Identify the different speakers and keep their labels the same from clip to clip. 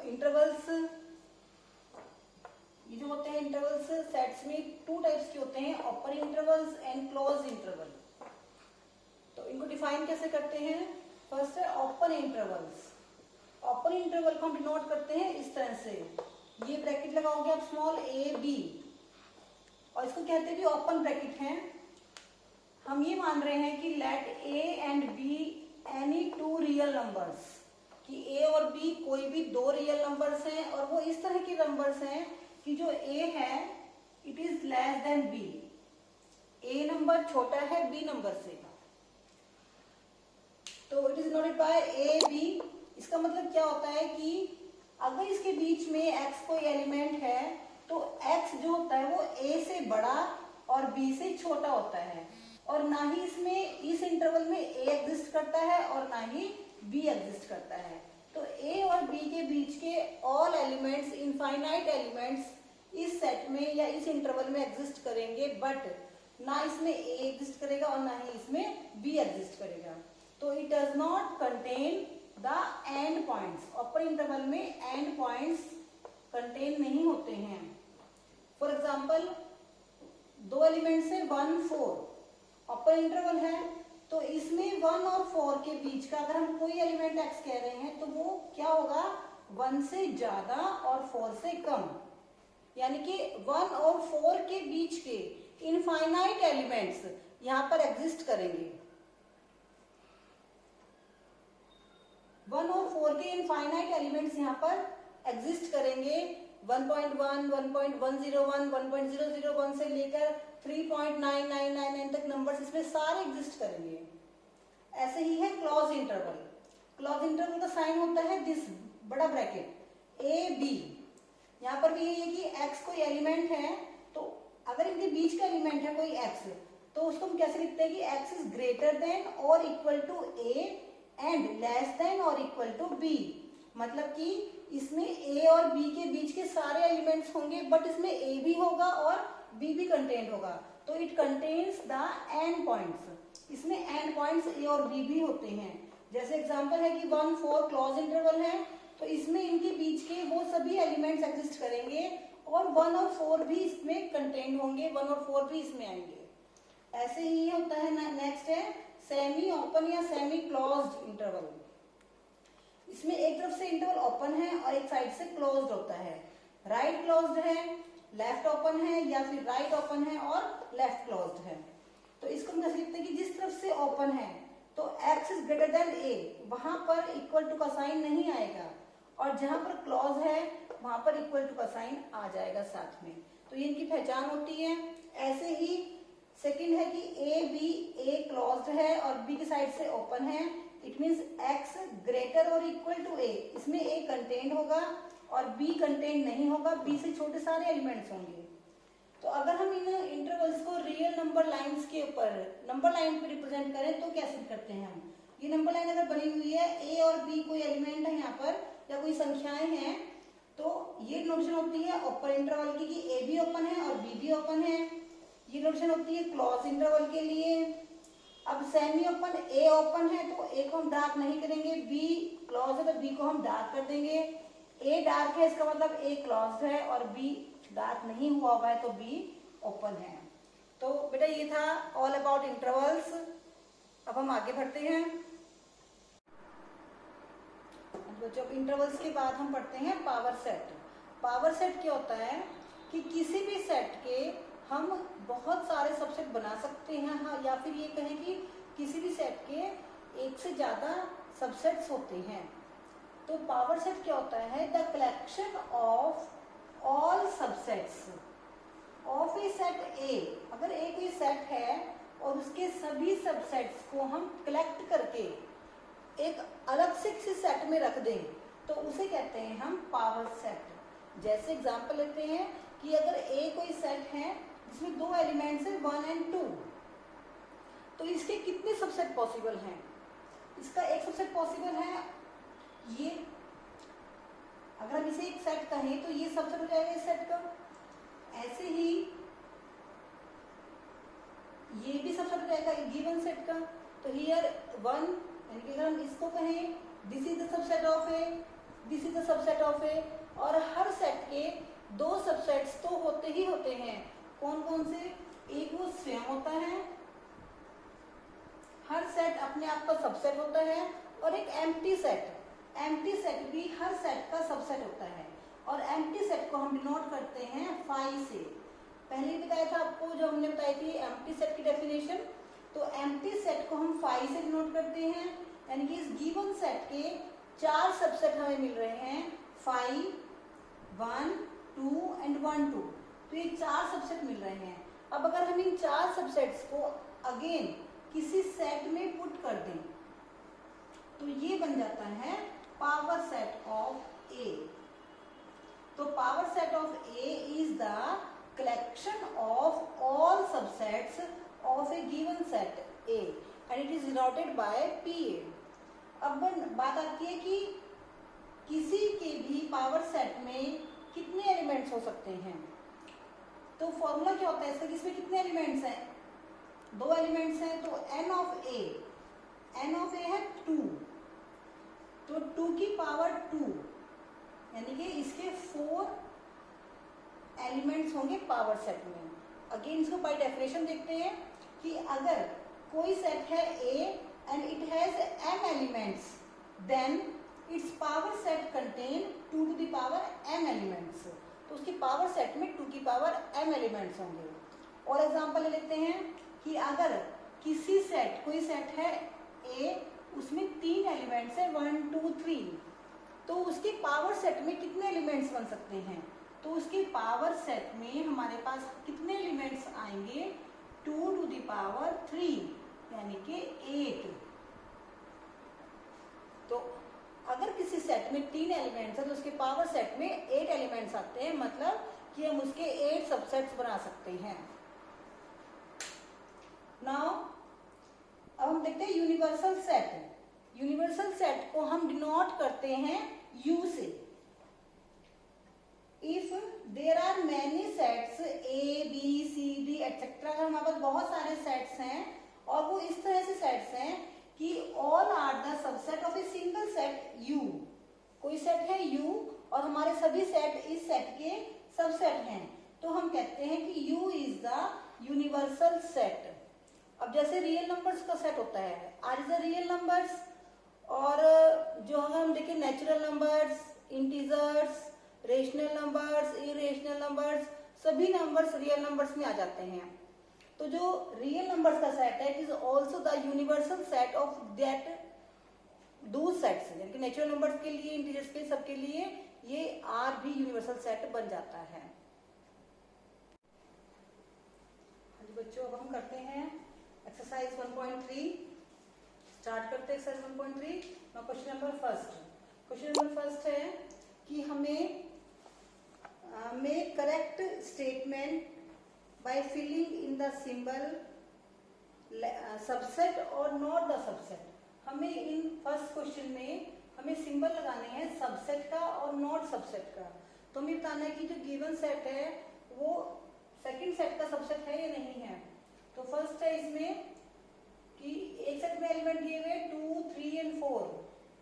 Speaker 1: Intervals, ये जो होते हैं इंटरवल्स सेट्स में टू टाइप्स के होते हैं, open intervals and close interval. तो इनको डिफाइन कैसे करते हैं? फर्स्ट है ओपन इंटरवल्स। ओपन इंटरवल को हम डिनोट करते हैं इस तरह से, ये ब्रैकेट लगाओगे आप स्मॉल ए बी, और इसको कहते भी ओपन ब्रैकेट हैं। हम ये मान रहे हैं कि let A and B any two real numbers, कि ए और बी कोई भी दो रियल नंबर्स हैं, और वो इस तरह के नंबर्स हैं कि जो ए है it is less than B, A number छोटा है बी नंबर से, तो it is noted by A B. इसका मतलब क्या होता है कि अगर इसके बीच में x कोई एलिमेंट है तो x जो होता है वो a से बड़ा और b से छोटा होता है, और ना ही इसमें इस इंटरवल में a एग्जिस्ट करता है और ना ही b एग्जिस्ट करता है। तो a और b के बीच के ऑल एलिमेंट्स, इनफाइनाइट एलिमेंट्स इस सेट में या इस इंटरवल में एग्जिस्ट करेंगे, बट ना इसमें a एग्जिस्ट करेगा और ना ही इसमें b एग्जिस्ट करेगा। तो it does not contain the end points. Open interval में एंड पॉइंट्स कंटेन नहीं होते हैं। फॉर एग्जाम्पल दो एलिमेंट्स है 1 4, ओपन इंटरवल है, तो इसमें 1 और 4 के बीच का अगर हम कोई एलिमेंट x कह रहे हैं तो वो क्या होगा, 1 से ज्यादा और 4 से कम, यानी कि 1 और 4 के बीच के इनफाइनाइट एलिमेंट्स यहां पर एग्जिस्ट करेंगे। 1 और 4 के इनफाइनाइट एलिमेंट्स यहाँ पर एग्जिस्ट करेंगे। 1.1, 1.101, 1.001 से लेकर 3.9999 तक नंबर्स इसमें सारे एग्जिस्ट करेंगे। ऐसे ही है क्लोज इंटरवल। क्लोज इंटरवल का साइन होता है दिस बड़ा ब्रैकेट ए बी। यहाँ पर भी यही है कि x कोई एलिमेंट है, तो अगर इनके बीच का एलिमेंट है कोई x, तो उसको हम कैसे लिखते हैं कि x इज ग्रेटर देन और equal to a and less than और इक्वल टू b। मतलब कि इसमें a और b के बीच के सारे एलिमेंट्स होंगे, बट इसमें a भी होगा और b भी कंटेंट होगा, तो it contains the end points. इसमें एंड पॉइंट्स a और b भी होते हैं। जैसे एग्जांपल है कि 1 4 क्लोज इंटरवल है, तो इसमें इनके बीच के वो सभी एलिमेंट्स एग्जिस्ट करेंगे और 1 और 4 भी इसमें कंटेंट होंगे, 1 और 4 भी इसमें आएंगे। ऐसे ही होता है। नेक्स्ट है सेमी ओपन या सेमी क्लोज्ड इंटरवल। इसमें एक तरफ से इंटरवल ओपन है और एक साइड से क्लोज्ड होता है। राइट क्लोज्ड है, लेफ्ट ओपन है, या फिर राइट ओपन है और लेफ्ट क्लोज्ड है। तो इसको हम कैसे लिखते हैं कि जिस तरफ से ओपन है तो x is greater then a, वहां पर इक्वल टू का साइन नहीं आएगा, और जहां पर क्लोज है वहां पर इक्वल टू का साइन आ जाएगा साथ में। तो ये इनकी पहचान होती है। ऐसे ही सेकंड है कि ए क्लोज्ड है और बी की साइड से ओपन है, इट मींस x ग्रेटर और इक्वल टू a। इसमें a कंटेंट होगा और b कंटेंट नहीं होगा, b से छोटे सारे एलिमेंट्स होंगे। तो अगर हम इन इंटरवल्स को रियल नंबर लाइंस के ऊपर नंबर लाइन पे रिप्रेजेंट करें तो कैसे करते हैं हम? ये नंबर लाइन अगर बनी हुई है, a और b कोई एलिमेंट है यहाँ पर या कोई संख्याएं हैं, तो ये नोटेशन होती है ओपन इंटरवल की कि a भी ओपन है और b भी ओपन है। ये नोटेशन होती है क्लोज इंटरवल के लिए। अब सेमी ओपन ए ओपन है तो ए को हम डार्क नहीं करेंगे, बी क्लोज है तो बी को हम डार्क कर देंगे। ए डार्क है इसका मतलब ए क्लोज है, और बी डार्क नहीं हुआ हुआ है तो बी ओपन है। तो बेटा ये था ऑल अबाउट इंटरवल्स। अब हम आगे बढ़ते हैं। बच्चों इंटरवल्स के बाद हम पढ़ते हैं पावर सेट। पावर सेट क्या होता है कि किसी भी सेट के हम बहुत सारे सबसेट बना सकते हैं, हाँ, या फिर ये कहें कि किसी भी सेट के एक से ज्यादा सबसेट्स होते हैं। तो पावर सेट क्या होता है? The collection of all subsets of A set ए। अगर एक कोई सेट है और उसके सभी सबसेट्स को हम कलेक्ट करके एक अलग से किसी सेट में रख दें तो उसे कहते हैं हम पावर सेट। जैसे एग्जांपल लेते हैं कि अगर ए कोई सेट है जिसमें दो एलिमेंट्स हैं 1 और 2, तो इसके कितने सबसेट पॉसिबल हैं? इसका एक सबसेट पॉसिबल है ये। अगर हम इसे एक सेट कहें तो ये सबसेट हो जाएगा इस सेट का। ऐसे ही ये भी सबसेट हो जाएगा गिवन सेट का। तो हियर 1, यानी कि अगर हम इसको कहें this is the subset of A, this is the subset of A. और हर सेट के दो सबसेट्स तो होते ही होते हैं। कौन कौन से? एक वो स्वयं होता है, हर सेट अपने आप का सबसेट होता है, और एक एम्प्टी सेट। एम्प्टी सेट भी हर सेट का सबसेट होता है, और एम्प्टी सेट को हम डिनोट करते हैं फाई से। पहले ही बताया था आपको, जो हमने बताई थी एम्प्टी सेट की डेफिनेशन। तो एम्प्टी सेट को हम फाई से डिनोट करते हैं, यानी कि इस गिवन सेट के 4 सबसेट हमें मिल रहे हैं, 5, 1, 2 एंड 1, 2। तो ये 4 सबसेट मिल रहे हैं। अब अगर हम इन 4 सबसेट्स को अगेन किसी सेट में पुट कर दें तो ये बन जाता है पावर सेट ऑफ ए। तो power set of A is the collection of all subsets of a given set A and it is denoted by PA। अब बात आती है कि किसी के भी पावर सेट में कितने एलिमेंट्स हो सकते हैं। तो फॉर्मूला क्या होता है इसका, इसमें कितने एलिमेंट्स हैं? 2 एलिमेंट्स हैं। तो n ऑफ a है 2, तो 2 की पावर 2, यानी कि इसके 4 एलिमेंट्स होंगे पावर सेट में। अगेन इसको बाय डेफिनेशन देखते हैं कि अगर कोई सेट है A and it has m elements, then its power set contain 2 to the power m elements. तो उसकी पावर सेट में 2 की पावर m एलिमेंट्स होंगे। और एग्जांपल ले लेते हैं कि अगर किसी सेट, कोई सेट है A, उसमें 3 एलिमेंट्स है 1, 2, 3, तो उसके पावर सेट में कितने एलिमेंट्स बन सकते हैं? तो उसके पावर सेट में हमारे पास कितने एलिमेंट्स आएंगे? 2 टू द पावर 3, यानी कि 8। तो अगर किसी सेट में 3 एलिमेंट्स है तो उसके पावर सेट में 8 एलिमेंट्स आते हैं, मतलब कि हम उसके 8 सबसेट्स बना सकते हैं। नाउ अब हम देखते हैं यूनिवर्सल सेट। यूनिवर्सल सेट को हम डिनोट करते हैं U से। If there are many sets A, B, C, D, etc. अगर हमारे पास बहुत सारे सेट्स हैं और वो इस तरह से सेट्स हैं कि all are the subset of a single set U। कोई सेट है U और हमारे सभी सेट इस सेट के सबसेट हैं, तो हम कहते हैं कि U is the universal set। अब जैसे रियल नंबर्स का सेट होता है, R is the real numbers, और जो अगर हम देखें natural numbers, integers, rational numbers, irrational numbers, सभी नंबर्स रियल नंबर्स में आ जाते हैं। तो जो रियल नंबर्स का सेट है, it is also the universal set of that दो सेट्स, यानी कि नेचुरल नंबर्स के लिए, इंटीजर्स के, सबके लिए ये आर भी यूनिवर्सल सेट बन जाता है। बच्चों अब हम करते हैं एक्सरसाइज 1.3। स्टार्ट करते हैं exercise 1.3। Now question number first. Question number first है कि हमें make correct statement by filling in the symbol subset or not the subset। हमें इन फर्स्ट क्वेश्चन में हमें सिंबल लगाने हैं सबसेट का और नॉट सबसेट का। तो हमें बताना है कि जो गिवन सेट है वो सेकंड सेट का सबसेट है या नहीं है। तो फर्स्ट है इसमें कि एक सेट में एलिमेंट दिए हुए 2, 3 एंड 4,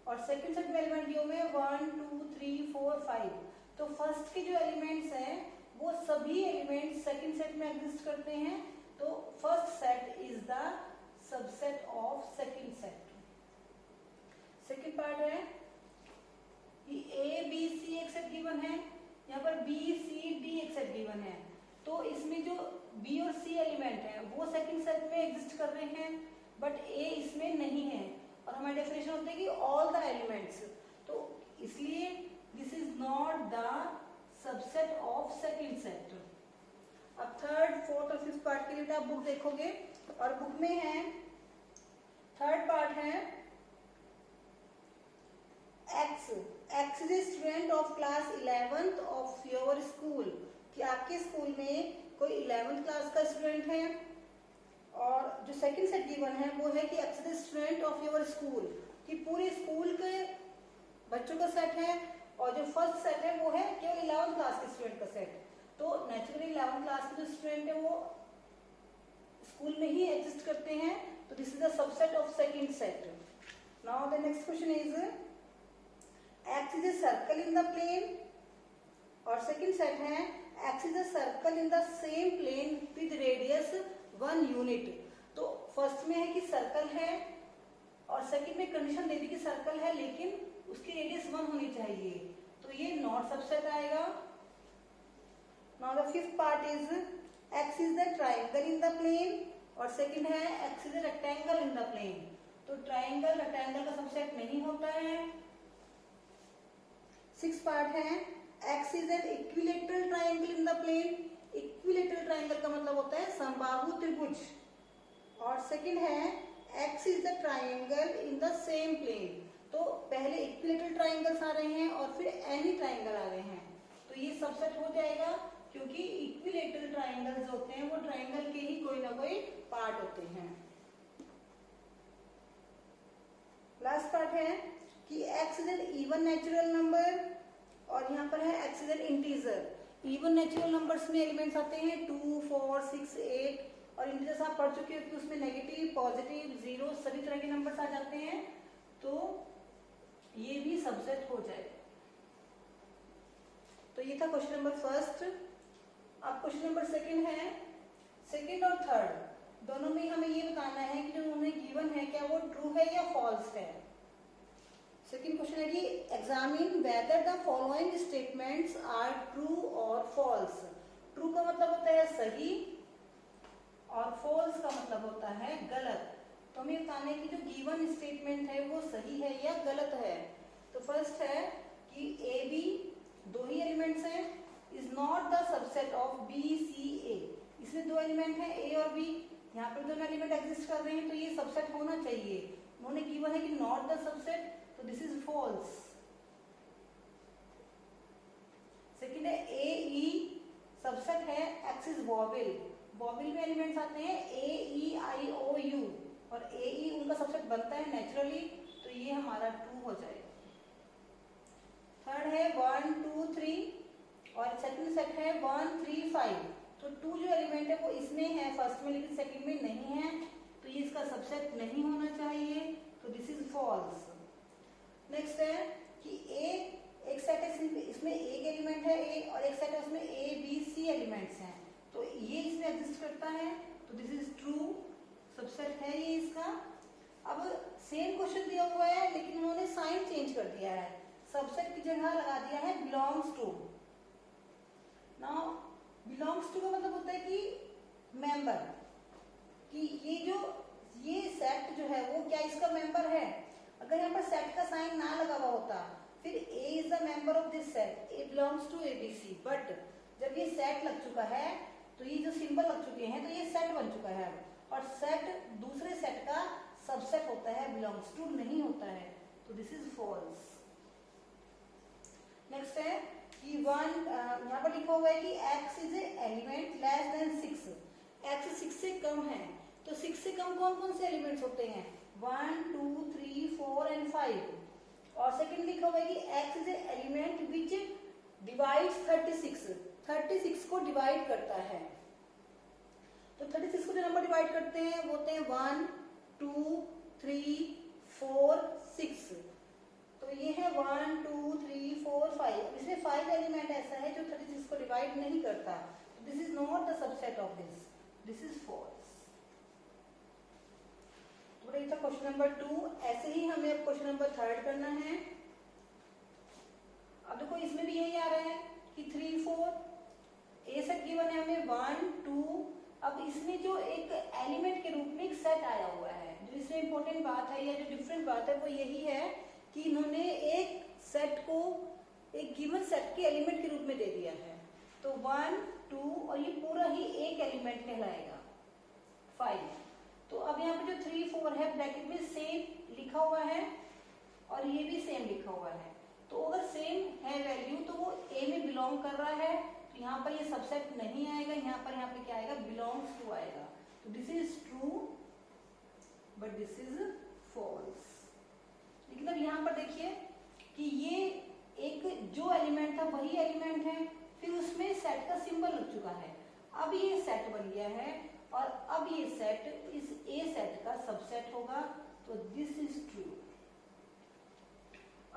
Speaker 1: और सेकंड सेट में एलिमेंट दिए हुए 1, 2, 3, 4, 5। तो फर्स्ट के जो एलिमेंट्स हैं वो सभी एलिमेंट्स सेकंड सेट में एग्जिस्ट करते हैं। तो first set is the subset of second set. Second part है कि A, B, C एक सेट गिवन है, यहाँ पर B, C, D एक सेट गिवन है। तो इसमें जो B और C एलिमेंट है वो सेकंड सेट में एग्जिस्ट कर रहे हैं, बट A इसमें नहीं है। और हमारी डेफिनेशन होती है कि ऑल द एलिमेंट्स, तो इसलिए this is not the subset of second set. अब थर्ड, फोर्थ और फिफ्थ पार्ट के लिए आप बुक देखोगे और बुक में है थर्ड पार्ट है X is a student of class 11th of your school, कि आपके स्कूल में कोई 11th क्लास का स्टूडेंट है। और जो सेकंड सेट गिवन है वो है कि X is a student of your school, कि पूरे स्कूल के बच्चों का सेट है। और जो फर्स्ट सेट है वो है केवल 11th क्लास के स्टूडेंट का सेट। तो नेचुरली 11th क्लास के जो स्टूडेंट है वो स्कूल में ही एग्जिस्ट करते हैं, तो this is the subset of second set. Now the next question is X is a circle in the plane, और सेकंड सेट है X is a circle in the same plane with radius 1 unit। तो first में है कि circle है और second में condition दे दी कि सर्कल है लेकिन उसकी रेडियस 1 होनी चाहिए, तो ये नॉट सबसेट आएगा। Now the fifth part is X is the triangle in the plane, और सेकंड है X is a rectangle in the plane। तो ट्राइंगल रेक्टेंगल का सबसेट नहीं होता है। सिक्स पार्ट है X is an equilateral triangle in the plane। Equilateral triangle का मतलब होता है समबाहु त्रिभुज, और सेकंड है X is the triangle in the same plane। तो पहले इक्विलेटरल ट्राइंगल्स आ रहे हैं और फिर एनी ट्राइंगल आ रहे हैं, तो ये सबसेट हो जाएगा क्योंकि इक्विलेटरल ट्राइंगल्स होते हैं वो ट्राइंगल के ही कोई ना कोई पार्ट होते हैं। लास्ट पार्ट है कि X is an even natural number, और यहाँ पर है X is an integer। Even natural numbers में एलिमेंट्स आते हैं 2, 4, 6, 8, और इंटीजर्स आप पढ़ चुके हो कि उसमें नेगेटिव, पॉजिटिव, जीरो सभी तरह के नंबर्स आ जाते हैं, तो ये भी सबसेट हो जाएगा। तो ये था क्वेश्चन नंबर फर्स्ट। अब क्वेश्चन नंबर सेकंड है, सेकंड और थर्ड दोनों में हमें ये बताना है कि जो उन्होंने गिवन है क्या वो ट्रू है या फॉल्स है। सेकंड क्वेश्चन है कि examine whether the following statements are true और फॉल्स। ट्रू का मतलब होता है सही और फॉल्स का मतलब होता है गलत। तो हमें बताना है कि जो गिवन स्टेटमेंट है वो सही है या गलत है। तो फर्स्ट है कि ए बी दो ही एलिमेंट्स हैं, is not the subset of B C A. इसमें दो एलिमेंट हैं ए और बी, यहाँ पर दोनों एलिमेंट एग्जिस्ट कर रहे हैं तो ये सबसेट होना चाहिए। उन्होंने गिवन है कि नॉट द सबसेट, तो दिस इज फॉल्स। सेकंड है ए ई सबसेट है, एक्स इज वॉवेल। वॉवेल में एलिमेंट्स आते हैं ए ई आई ओ यू, और ए ई उनका सबसेट बनता है नेचुरली, तो ये हमारा ट्रू हो जाएगा। थर्ड है 1 2 3, और सेकंड सेट है 1 3 5। तो टू जो एलिमेंट है वो इसमें है फर्स्ट में लेकिन सेकंड में नहीं है, तो ये इसका सबसेट नहीं होना चाहिए, तो दिस इज फॉल्स। नेक्स्ट है कि एक सेट है इसमें एक एलिमेंट है ए, और एक सेट है उसमें ए बी सी एलिमेंट्स हैं, तो ये इसमें एग्जिस्ट करता है, तो दिस इज ट्रू, सबसेट है ये इसका। अब सेम क्वेश्चन दिया हुआ है लेकिन उन्होंने साइन चेंज कर दिया है, सबसेट की जगह लगा दिया है belongs to. Now belongs to का मतलब होता है कि मेंबर, कि ये सेट जो है वो क्या इसका मेंबर है। अगर यहाँ पर सेट का साइन ना लगा हुआ होता फिर A is the member of this set, A belongs to ABC, but जब ये सेट लग चुका है तो ये जो सिंबल लग चुके हैं तो ये सेट बन चुका है, और सेट दूसरे सेट का सबसेट होता है, बिलोंग्स टू नहीं होता है, तो दिस इज फॉल्स। नेक्स्ट है कि यहाँ पर लिखा हुआ है कि X is a element less than 6, X 6 से कम है, तो 6 से कम कौन कौन से एलिमेंट्स होते हैं 1 2 3 4 एंड 5, और सेकंड लिखा हुआ है कि X is a element which divides 36 को डिवाइड करता है। तो 36 को जो नंबर डिवाइड करते हैं वो होते हैं 1 2 3 4 6, तो ये है 1 2 3 4 5। इसमें 5 एलिमेंट ऐसा है जो 36 को डिवाइड नहीं करता, this is not the subset of this is false. तो ये था क्वेश्चन नंबर 2। ऐसे ही हमें अब क्वेश्चन नंबर 3 करना है। अब देखो इसमें भी यही आ रहा है कि 3 4 ए सेट गिवन है हमें 1 2। अब इसमें जो एक एलिमेंट के रूप में एक सेट आया हुआ है, जो इसमें इंपॉर्टेंट बात है या जो डिफरेंट बात है वो यही है कि इन्होंने एक सेट को एक गिवन सेट के एलिमेंट के रूप में दे दिया है, तो 1 2 और ये पूरा ही एक एलिमेंट कहलाएगा 5। तो अब यहाँ पे जो 3 4 है ब्रैकेट में सेम लिखा हुआ है और ये भी सेम लिखा हुआ है, तो अगर सेम है वैल्यू तो वो ए में बिलोंग कर रहा है, तो यहाँ पर ये सबसेट नहीं आएगा, यहाँ पे क्या आएगा बिलोंग्स टू आएगा, तो this is true but this is false. लेकिन अब यहाँ पर देखिए कि ये एक जो एलिमेंट था वही एलिमेंट है, फिर उसमें सेट का सिंबल लग चुका है, अब ये सेट बन गया है और अब ये सेट इस ए सेट का सबसेट होगा, तो दिस इज ट्रू।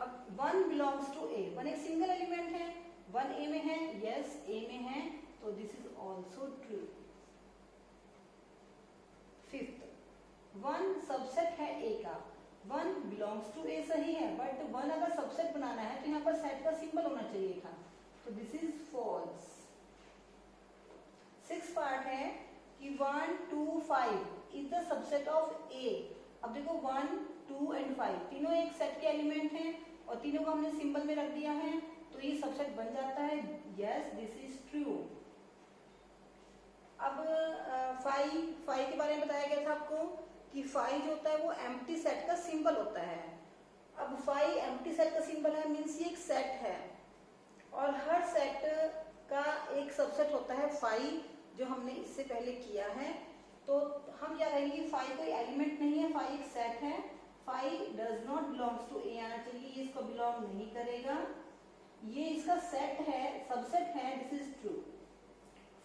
Speaker 1: अब 1 बिलोंग्स टू ए, 1 एक सिंगल एलिमेंट है, 1 ए में है, यस ए में है, तो this is also true. Fifth, 1 subset है ए का, 1 बिलोंग्स टू ए सही है, बट 1 अगर सबसेट बनाना है तो यहाँ पर सेट का सिंबल होना चाहिए था, तो this is false. Six part है कि 1 2 5 is the subset of A. अब देखो 1 2 एंड 5 तीनों एक सेट के एलिमेंट हैं और तीनों को हमने सिंबल में रख दिया है, तो ये सबसेट बन जाता है, यस दिस इज ट्रू। अब 5 के बारे में बताया गया था आपको कि 5 जो होता है वो एम्प्टी सेट का सिंबल होता है। अब 5 एम्प्टी सेट का सिंबल है, मीन्स ये एक सेट है और हर सेट का एक सबसेट होता है 5, जो हमने इससे पहले किया है। तो हम क्या कहेंगे कि 5 कोई एलिमेंट नहीं है, 5 एक सेट है, 5 डज नॉट बिलोंग्स टू ए आना चाहिए, ये इसको बिलोंग नहीं करेगा, ये इसका सेट है, सबसेट है, दिस इज ट्रू।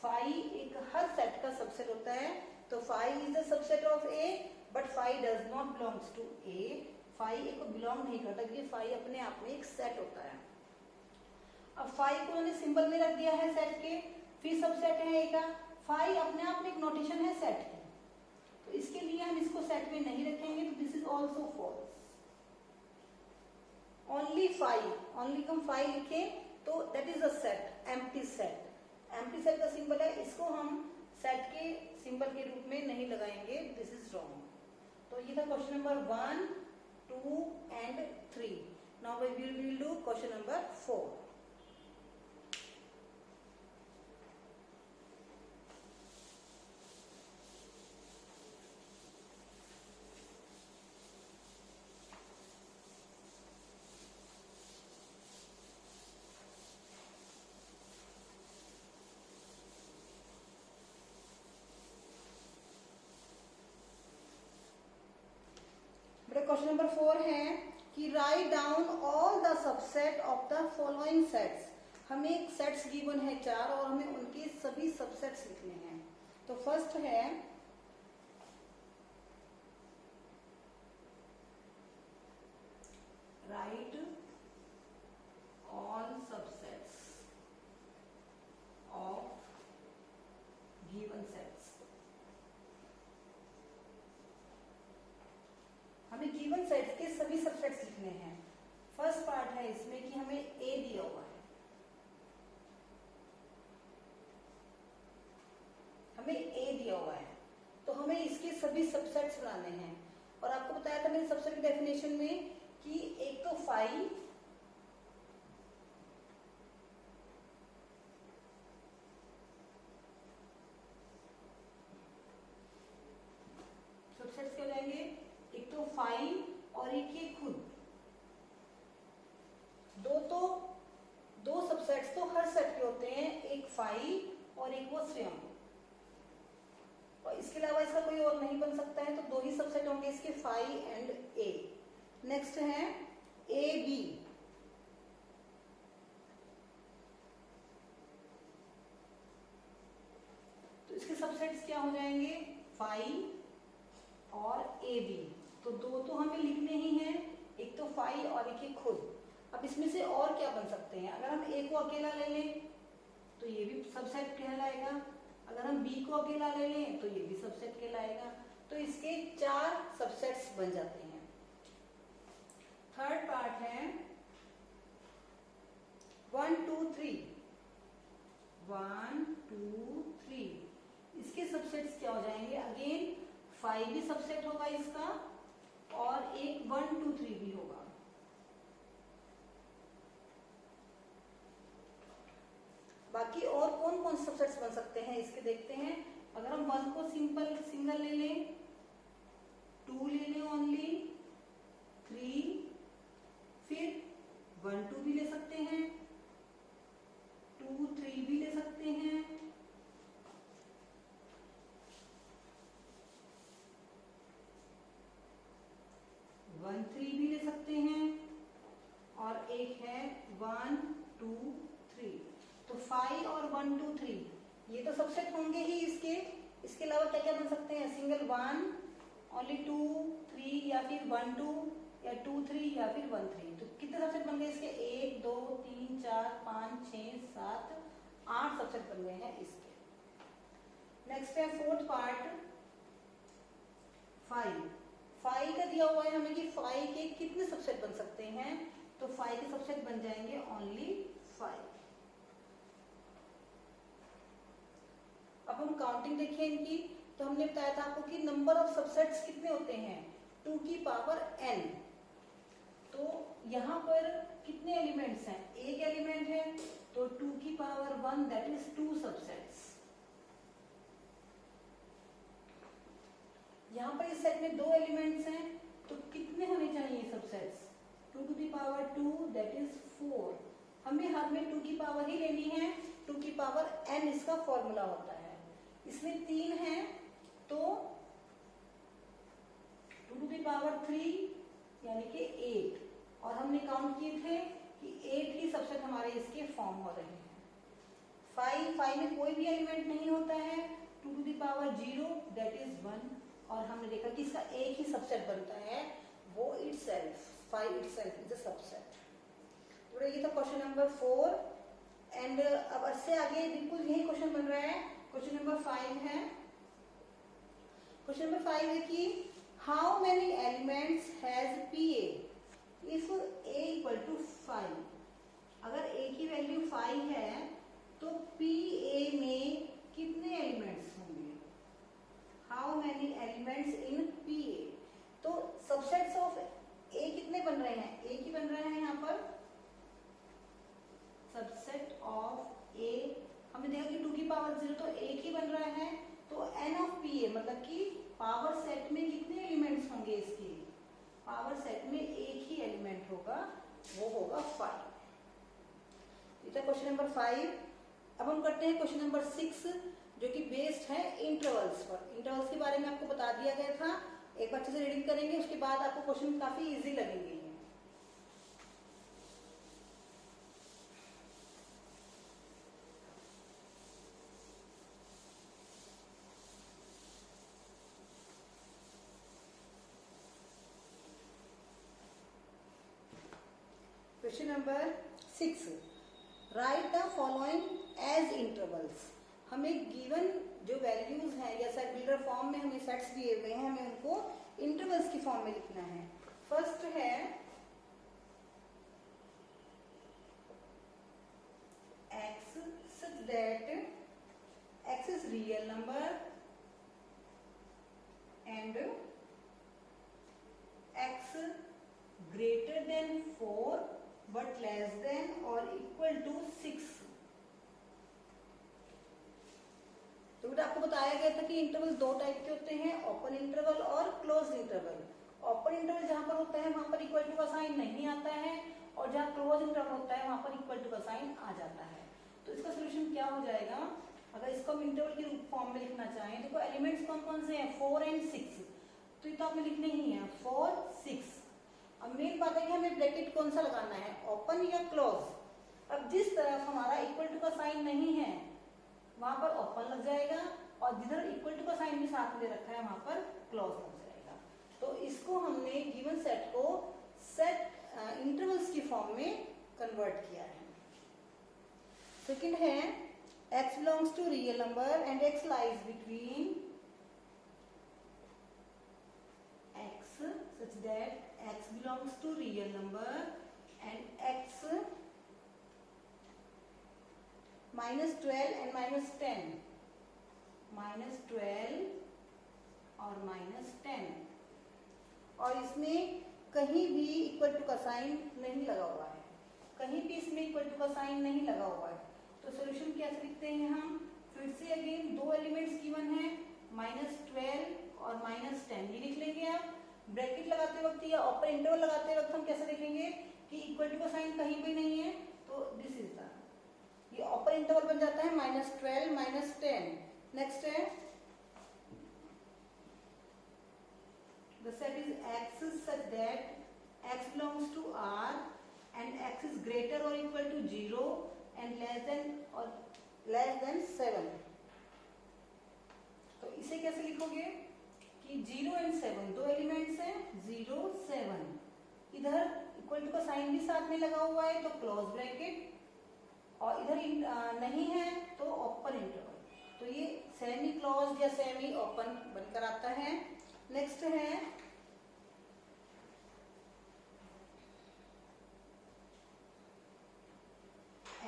Speaker 1: 5 एक हर सेट का सबसेट होता है, तो 5 is the subset of A, but 5 does not belongs to A, 5 A को बिलोंग नहीं करता क्योंकि 5 अपने आप में एक सेट होता है। अब 5 को उन्होंने सिंबल में रख दिया है सेट के, फिर सबसेट है ए का, 5 अपने आप में एक नोटेशन है सेट की, तो इसके लिए हम इसको सेट में नहीं रखेंगे, तो this is also false. Only 5, only हम 5 लिखें तो that is a set, empty set. Empty set का सिंबल है, इसको हम सेट के सिंबल के रूप में नहीं लगाएंगे, दिस इज रॉन्ग। तो ये था question number 1 2 and 3। Now we will do question number 4। Question number 4 है कि write down all the subset of the following sets. हमें एक सेट्स गिवन है 4 और हमें उनके सभी सबसेट्स लिखने हैं। तो फर्स्ट है right all subsets of given sets. हमें गिवन सेट्स के सभी सबसेट्स लिखने हैं। फर्स्ट पार्ट है इसमें कि हमें ए दिया हुआ है, हमें ए दिया हुआ है, तो हमें इसके सभी सबसेट्स बनाने हैं। और आपको बताया था मैंने सबसेट की डेफिनेशन में कि एक तो 5 सबसेट्स क्या हो जाएंगे, एक तो 5 और एक ये खुद, दो सबसेट्स तो हर सेट के होते हैं, एक 5 और एक वो स्वयं, और इसके अलावा इसका कोई और नहीं बन सकता है, तो 2 ही सबसेट होंगे इसके, 5 एंड ए। नेक्स्ट है ए बी, तो इसके सबसेट्स क्या हो जाएंगे, 5 और ए बी। तो 2 तो हमें लिखने ही हैं, एक तो 5 और एक ही खुद। अब इसमें से और क्या बन सकते हैं, अगर हम ए को अकेला ले लें तो ये भी सबसेट कहलाएगा, अगर हम बी को अकेला ले लें तो ये भी सबसेट कहलाएगा, तो इसके 4 सबसेट्स बन जाते हैं। थर्ड पार्ट है 1 2 3, 1 2 3, इसके सबसेट्स क्या हो जाएंगे, अगेन 5 भी सबसेट होगा इसका और एक 1 2 3 भी होगा। बाकी और कौन कौन सबसेट्स बन सकते हैं इसके देखते हैं। अगर हम 1 को सिंगल ले लें, 2 ले लें ओनली, 3, फिर 1 2 भी ले सकते हैं, 2 3 भी ले सकते हैं, 1 3 भी ले सकते हैं, और एक है 1 2 3। तो 5 और 1 2 3 ये तो सबसेट होंगे ही इसके। इसके अलावा क्या क्या बन सकते हैं, सिंगल 1, ओनली 2 3, या फिर 1 2, या 2 3 या फिर 1 3। तो कितने सबसेट बन गए इसके? 1 2 3 4 5 6 7 8 सबसेट बन गए हैं इसके। नेक्स्ट है फोर्थ पार्ट 5। 5 का दिया हुआ है हमें कि 5 के कितने सबसेट बन सकते हैं, तो 5 के सबसेट बन जाएंगे ओनली 5। अब हम काउंटिंग देखें इनकी, तो हमने बताया था आपको कि नंबर ऑफ सबसेट्स कितने होते हैं, 2 की पावर n। तो यहाँ पर कितने एलिमेंट्स हैं? एक एलिमेंट है, तो 2 की पावर 1 दैट इज 2 सबसेट्स। यहाँ पर इस सेट में 2 एलिमेंट्स हैं, तो कितने होने चाहिए subsets? 2 to the power 2 that is 4। हमें हर में 2 की पावर ही लेनी है, 2 की पावर n इसका फॉर्मूला होता है। इसमें 3 है, तो 2 टू दी पावर 3 यानी कि 8, और हमने काउंट किए थे कि 8 ही सबसेट हमारे इसके फॉर्म हो रहे हैं। 5 में कोई भी एलिमेंट नहीं होता है, 2 to the power 0 that is 1, और हमने देखा कि इसका एक ही सबसेट बनता है, वो itself 5 itself is a subset. तो ये था क्वेश्चन नंबर 4। एंड अब इससे आगे बिल्कुल यही क्वेश्चन बन रहा है, क्वेश्चन नंबर 5 है। क्वेश्चन नंबर 5 है कि how many elements has PA if A equal to 5। अगर A की वैल्यू 5 है तो PA में कितने एलिमेंट्स होंगे? How many elements in PA। तो सबसेट्स ऑफ A कितने बन रहे हैं? एक ही बन रहा है यहाँ पर सबसेट ऑफ A। हमने देखा कि 2 की पावर 0 तो एक ही बन रहा है, तो n ऑफ PA मतलब कि पावर सेट में कितने एलिमेंट्स होंगे इसके? पावर सेट में एक ही एलिमेंट होगा, वो होगा 5। ये था क्वेश्चन नंबर 5। अब हम करते हैं क्वेश्चन नंबर 6 जो कि बेस्ड है इंटरवल्स पर। इंटरवल्स के बारे में आपको बता दिया गया था, एक बार अच्छे से रीडिंग करेंगे, उसके बाद आपको क्वेश्चन काफी इजी लगेंगे। Question number 6, write the following as intervals. हमें गिवन जो वैल्यूज हैं या सेट बिल्डर फॉर्म में हमें सेट्स दिए हुए हैं, हमें उनको इंटरवल्स की फॉर्म में लिखना है। फर्स्ट है x such that x is real number and x greater than 4 but less than or equal to 6। तो बेटा आपको बताया गया था कि इंटरवल 2 टाइप के होते हैं, ओपन इंटरवल और क्लोज इंटरवल। ओपन इंटरवल जहां पर होता है वहां पर इक्वल टू का साइन नहीं आता है, और जहां क्लोज इंटरवल होता है वहां पर इक्वल टू का साइन आ जाता है। तो इसका सोल्यूशन क्या हो जाएगा? अगर इसको हम इंटरवल के फॉर्म में लिखना चाहें, देखो एलिमेंट्स कौन कौन से हैं? 4 एंड 6, तो ये तो आपने लिखने ही है 4 6। अब मेन बात है कि हमें ब्रैकेट कौन सा लगाना है, ओपन या क्लोज। अब जिस तरफ हमारा इक्वल टू का साइन नहीं है वहां पर ओपन लग जाएगा, और जिधर इक्वल टू का साइन भी साथ में रखा है वहां पर क्लोज लग जाएगा। तो इसको हमने गिवन सेट को सेट इंटरवल्स की फॉर्म में कन्वर्ट किया है। सेकंड है x belongs to real number and x lies between x such that x belongs to real number and x minus 12 and minus 10, minus 12 और minus 10, और इसमें कहीं भी इक्वल टू का साइन नहीं लगा हुआ है, कहीं भी इसमें इक्वल टू का साइन नहीं लगा हुआ है। तो सोल्यूशन कैसे लिखते हैं हम? फिर से अगेन 2 एलिमेंट्स गिवन है, -12 और -10, ये लिख लेंगे आप। ब्रैकेट लगाते वक्त या ओपन इंटरवल लगाते वक्त हम कैसे देखेंगे कि इक्वल टू का साइन कहीं भी नहीं है, तो दिस इज द, ये ओपन इंटरवल बन जाता है -12 -10। नेक्स्ट है the set is x such that x belongs to R and x is greater or equal to 0 and less than 7। तो इसे कैसे लिखोगे कि 0 एंड 7 दो एलिमेंट्स हैं, 0 7, इधर इक्वल टू का साइन भी साथ में लगा हुआ है तो क्लोज ब्रैकेट, और इधर नहीं है तो ओपन इंटरवल। तो ये सेमी क्लोज या सेमी ओपन बनकर आता है। नेक्स्ट है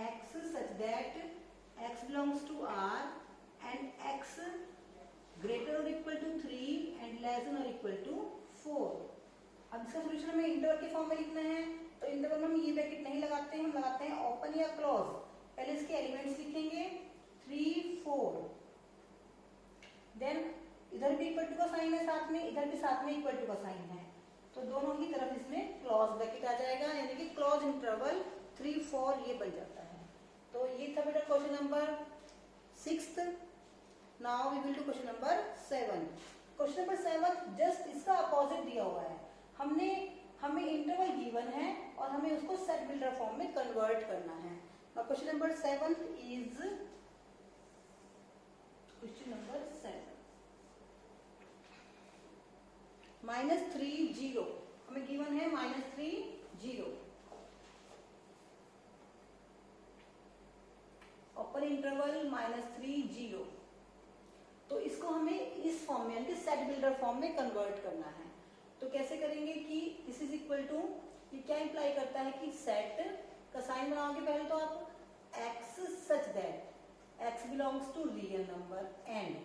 Speaker 1: x such that x belongs to R and x greater or equal to 3 and less than or equal to 4। अब इसका सोल्यूशन हमें इंटरवल के फॉर्म में लिखना है, तो इंटरवल में हम ये ब्रैकेट नहीं लगाते हैं, हम लगाते हैं ओपन या क्लोज। पहले इसके एलिमेंट्स लिखेंगे 3 4, देन इधर भी इक्वल टू का साइन है साथ में, इधर भी साथ में इक्वल टू का साइन है, तो दोनों ही तरफ इसमें क्लोज ब्रैकेट आ जाएगा, यानी कि क्लोज इंटरवल 3 4 ये बन जाता है। तो ये था बेटा question number 6। Now we will do question number 7। Question number 7 just इसका अपोजिट दिया हुआ है। हमें इंटरवल गिवन है और हमें उसको सेट बिल्डर फॉर्म में कन्वर्ट करना है। Now question number 7 is question number 7 -3 0, हमें गिवन है -3 0, ओपन इंटरवल -3 0। तो इसको हमें इस फॉर्म में यानी कि सेट बिल्डर फॉर्म में कन्वर्ट करना है। तो कैसे करेंगे कि दिस इज इक्वल टू, ये क्या इंप्लाई करता है कि सेट का साइन बनाओगे पहले तो आप x such that x belongs to real number and,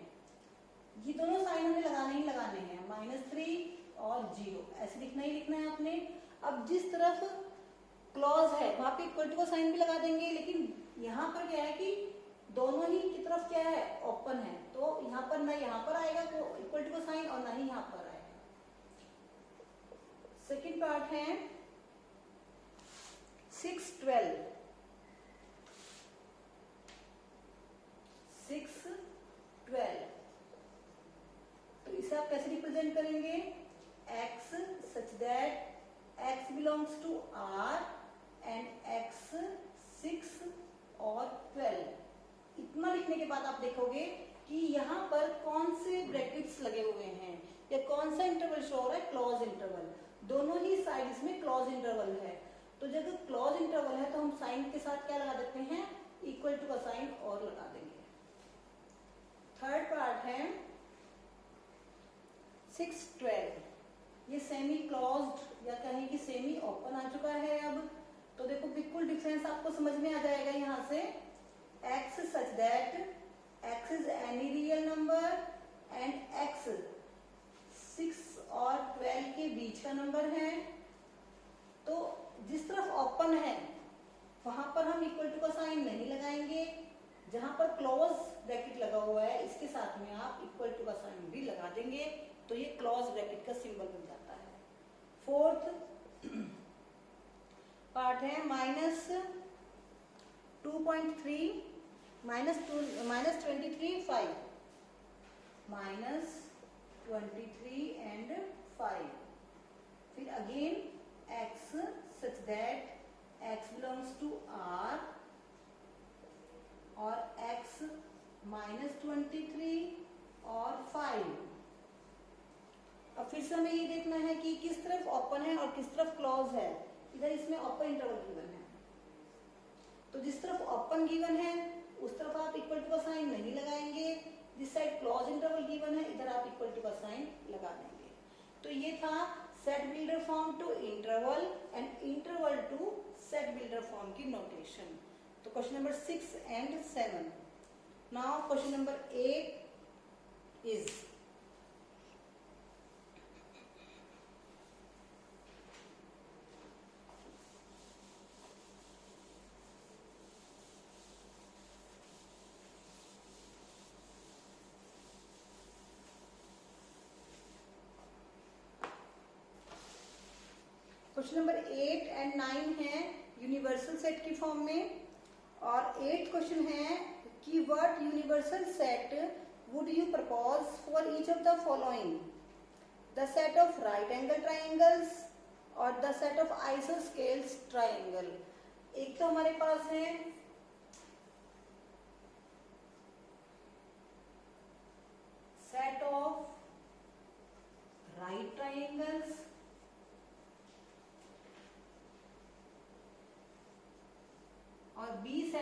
Speaker 1: ये दोनों साइन हमें लगाने ही लगाने हैं, -3 और 0 ऐसे लिखना ही लिखना है आपने। अब जिस तरफ क्लॉज है वहां पे इक्वल टू का साइन भी लगा देंगे, लेकिन यहाँ पर क्या है कि दोनों ही की तरफ क्या है ओपन है, तो यहाँ पर ना यहाँ पर आएगा तो इक्वल टू का साइन और ना ही यहाँ पर आएगा। सेकेंड पार्ट है 6 12, 6 12, तो इसे आप कैसे रिप्रेजेंट करेंगे, x such that x belongs to R and x 6 और 12। इतना लिखने के बाद आप देखोगे कि यहाँ पर कौन से ब्रैकेट्स लगे हुए हैं या कौन सा इंटरवल शो हो रहा है, क्लोज इंटरवल। दोनों ही साइड्स में क्लोज इंटरवल है, तो जब क्लोज इंटरवल है तो हम साइन के साथ क्या लगा देते हैं, इक्वल टू का साइन और लगा देंगे। थर्ड पार्ट है 6 12, ये सेमी क्लोज्ड या कहें कि सेमी ओपन आ चुका है। अब तो देखो बिल्कुल डिफरेंस आपको समझ में आ जाएगा यहाँ से, x such that x is any real number and x 6 और 12 के बीच का नंबर है। तो जिस तरफ ओपन है वहां पर हम इक्वल टू का साइन नहीं लगाएंगे, जहां पर क्लोज ब्रैकेट लगा हुआ है इसके साथ में आप इक्वल टू का साइन भी लगा देंगे, तो ये क्लोज ब्रैकेट का सिंबल बन जाता है। फोर्थ पार्ट है -2.3 -23 5, -23 एंड 5, फिर again x such that x belongs to R और x -23 और 5। अब फिर से हमें ये देखना है कि किस तरफ ओपन है और किस तरफ क्लोज है। इधर इसमें ओपन इंटरवल गिवन है, तो जिस तरफ ओपन गिवन है उस तरफ आप इक्वल टू का साइन नहीं लगाएंगे, जिस साइड क्लोज इंटरवल गिवन है इधर आप इक्वल टू का साइन लगा देंगे। तो ये था set builder form to interval and interval to set builder form की नोटेशन। तो question number 6 and 7। Now question number 8 is question number 8 and 9 है यूनिवर्सल सेट की फॉर्म में, और 8 क्वेश्चन है कि what universal set would you propose for each of the following, the set of right angle triangles और the set of isosceles triangle. एक तो हमारे पास है set of right triangles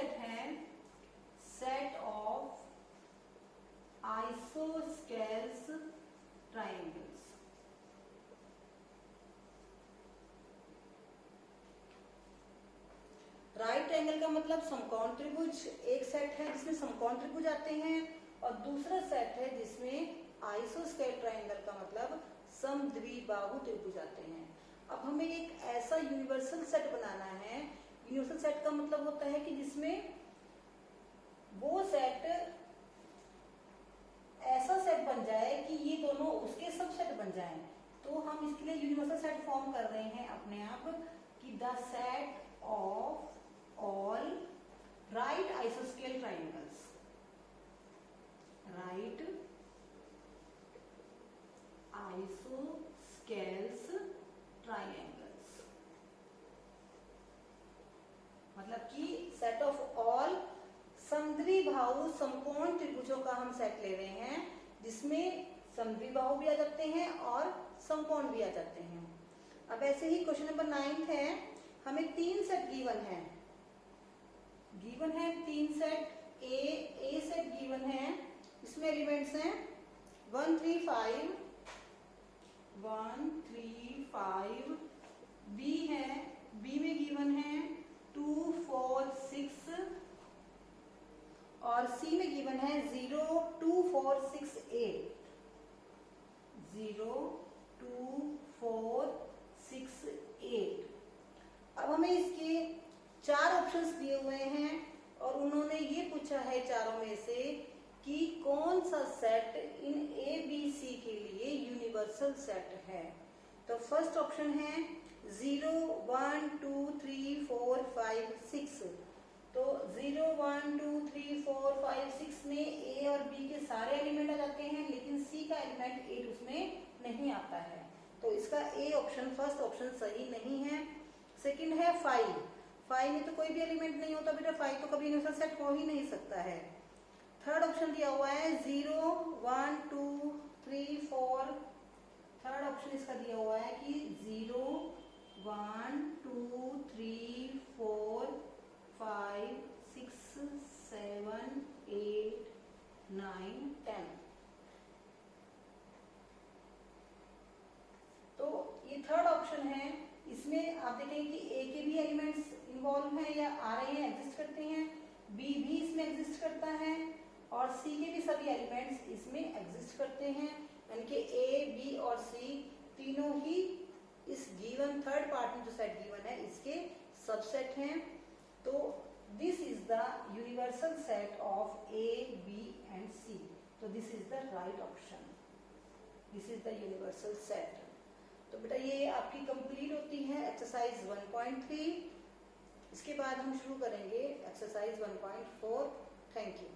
Speaker 1: set है set of isosceles triangles. Right triangle का मतलब समकोण त्रिभुज एक सेट है जिसमें समकोण त्रिभुज आते हैं, और दूसरा सेट है जिसमें आइसोस्केल ट्राइंगल का मतलब समद्विबाहु त्रिभुज आते हैं। अब हमें एक ऐसा यूनिवर्सल सेट बनाना है। यूनिवर्सल सेट का मतलब होता है कि जिसमें वो सेट ऐसा सेट बन जाए कि ये दोनों उसके सब सेट बन जाएं। तो हम इसके लिए यूनिवर्सल सेट फॉर्म कर रहे हैं अपने आप कि the set of all right आइसोस्केल ट्राइंगल्स, राइट आइसोस्केल्स ट्राइंगल्स, मतलब कि सेट ऑफ ऑल समद्विबाहु समकोण त्रिभुजों का हम सेट ले रहे हैं जिसमें समद्विबाहु भी आ जाते हैं और समकोण भी आ जाते हैं। अब ऐसे ही क्वेश्चन नंबर 9 है, हमें 3 सेट गिवन है तीन सेट ए सेट गिवन है, इसमें एलिमेंट्स हैं 1 3 5, बी है, बी में गिवन है 2 4 6 और सी में गिवन है 0 2 4 6 8, 0 2 4 6 8। अब हमें इसके 4 ऑप्शंस दिए हुए हैं और उन्होंने ये पूछा है चारों में से कि कौन सा set in A B C के लिए यूनिवर्सल सेट है। तो फर्स्ट ऑप्शन है 0 1 2 3 4 5 6। तो 0 1 2 3 4 5 6 में ए और बी के सारे एलिमेंट आ जाते हैं, लेकिन सी का एलिमेंट 8 उसमें नहीं आता है। तो इसका ए ऑप्शन फर्स्ट ऑप्शन सही नहीं है। सेकंड है 5 में तो कोई भी एलिमेंट नहीं होता बेटा, 5 तो कभी यूनिवर्सल सेट हो ही नहीं सकता है। थर्ड ऑप्शन दिया हुआ है 0 1 2 3 4, थर्ड ऑप्शन इसका दिया हुआ है कि 0 1 2 3 4 5 6 7 8 9 10। तो ये थर्ड ऑप्शन है, इसमें आप देखेंगे कि ए के भी एलिमेंट्स इन्वॉल्व हैं या आ रहे हैं, एग्जिस्ट करते हैं, बी भी इसमें एग्जिस्ट करता है और सी के भी सभी एलिमेंट्स इसमें एग्जिस्ट करते हैं। यानी कि ए बी और सी तीनों ही इस गिवन थर्ड पार्ट में जो सेट गिवन है इसके सबसेट हैं। तो this is the universal set of A B and C. तो this is the right option, this is the universal set. तो बेटा ये आपकी कंप्लीट होती है एक्सरसाइज 1.3। इसके बाद हम शुरू करेंगे एक्सरसाइज 1.4। Thank you.